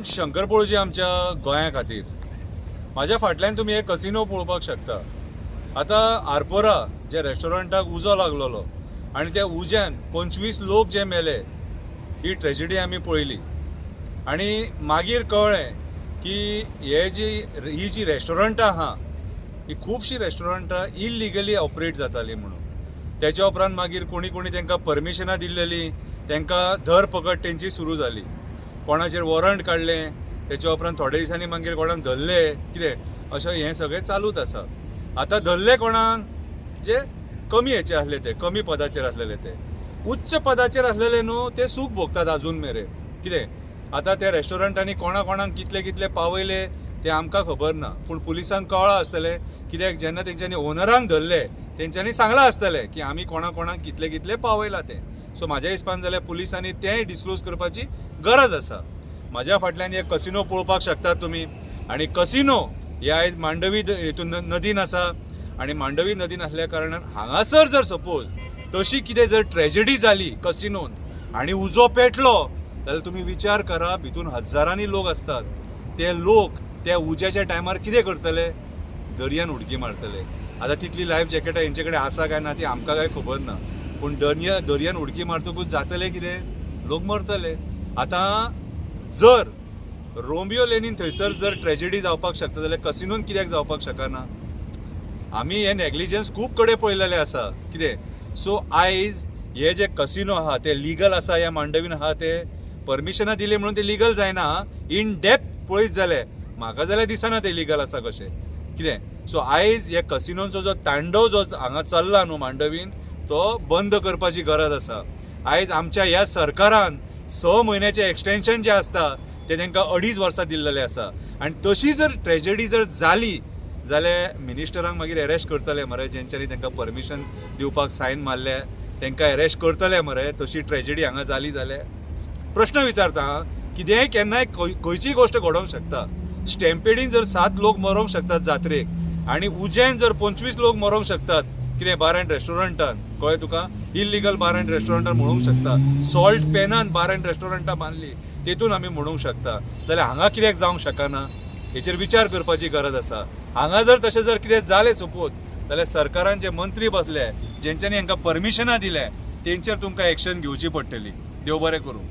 शंकरपळजी आमच्या गोंया खातीर म्हाज्या फाटल्यान तुमी एक कसिनो पळोवपाक शकता। आतां आरपोरा जे रेस्टॉरंटाक उजो लागलेलो आनी त्या उज्यान 25 लोक जे मेले, ही ट्रेजेडी आमी पळयली। आनी मागीर कळ्ळें की ही जी रेस्टॉरंटां आहा ही खुबशीं रेस्टॉरंटां इल्लिगली ऑपरेट जातालीं म्हणून। त्याच्या उपरांत मागीर कोणी कोणी तांकां परमिशनां दिल्लेलीं, तांकां धरपकड तेंची सुरू जाली। कोणाचेर वॉरंट काडलें, त्याच्या उपरांत थोड्या दिसांनी मागीर कोणाक धरले, कितें अशें हें सगळें चालूच आसा। आतां धरले कोणाक, जे कमी हेचे आसले, ते कमी पदाचेर आसलेले, ते उच्च पदाचेर आसलेले न्हू, ते सूख भोगतात अजून मेरेन। कितें आतां त्या रेस्टॉरंटांनी कोणाक कितले कितले पावयले ते आमकां खबर ना, पूण पुलिसांक कळ्ळां आसतलें, कित्याक जेन्ना तेंच्यांनी ओनरांक धरले तेंच्यांनी सांगलां आसतलें की आमी कोणाक कितले कितले पावयला तें। सो म्हाज्या हिसपान जाल्यार पुलिसांनी तेंय डिस्क्लोज करपाची गरज आसा। म्हाज्या फाटल्यान एक कसिनो पळोवपाक शकतात तुमी, आनी कसिनो हे आयज मांडवी हितून नदीन आसा, आनी मांडवी नदीन आसल्या कारणान हांगासर जर सपोज तशी कितें जर ट्रेजेडी जाली कसिनोन आनी उजो पेटलो, जाल्यार तुमी विचार करा, भितून हजारांनी लोक असतात, ते लोक त्या उज्याच्या टायमार कितें करतले? दर्यान उडकी मारतले। आतां तितली लायफ जॅकेटां हेंचे कडेन आसा काय ना ती आमकां काय खबर ना, पूण दर्यान उडकी मारतकूच जातलें कितें? लोक मरतले। आतां जर रोमियो लेनीन थंयसर जर ट्रेजेडी जावपाक शकता जाल्यार कसिनोन कित्याक जावपाक शकना? आमी हे नेग्लिजन्स खूब कडेन पळयलेले आसा। कितें सो आयज हे जे कसिनो आहा ते लिगल आसा, ह्या मांडवीन आहा ते परमिशनां दिली म्हणून ते लिगल जायना। इन डेप्थ पळयत जाल्यार म्हाका जाल्यार दिसना ते लिगल आसा कशें। कितें सो आयज हे कसिनोंचो जो तांडव जो हांगा चल्ला न्हू मांडवीन, तो बंद करपाची गरज आसा। आयज आमच्या ह्या सरकारान 6 म्हयन्याचें एक्सटेन्शन जे आसता ते तांकां 2.5 वर्सां दिल्लेले आसा। आनी तशी जर ट्रेजेडी जर जाली जाल्यार मिनिस्टरांक मागीर अरेस्ट करतले मरे, जेंच्यांनी तांकां परमिशन दिवपाक सायन मारले तांकां अरेस्ट करतले मरे, तशी ट्रेजेडी हांगा जाली जाल्यार। प्रश्न विचारता, कितेंय केन्नाय खंयचीय गोश्ट घडोवंक शकता। स्टॅम्पेडीन जर 7 लोक मरोंक शकतात जात्रेक, आनी उज्यान जर 25 लोक मरोंक शकतात कितें बार एंड रेस्टॉरंटान, कळ्ळें तुका? इल्लिगल बार एंड रेस्टॉरंटान म्हणूंक शकता। सॉल्ट पेनान बार एंड रेस्टॉरंटां बांदली, तेतून आमी म्हणूंक शकता, जाल्यार हांगा कित्याक जावंक शकना? हेचेर विचार करपाची गरज आसा। हांगा जर तशें जर कितें जालें सपोज, जाल्यार सरकारान जे मंत्री बसले, जेंच्यांनी हांकां परमिशनां दिल्या, तेंचेर तुमकां एक्शन घेवची पडटली। देव बरें करूं।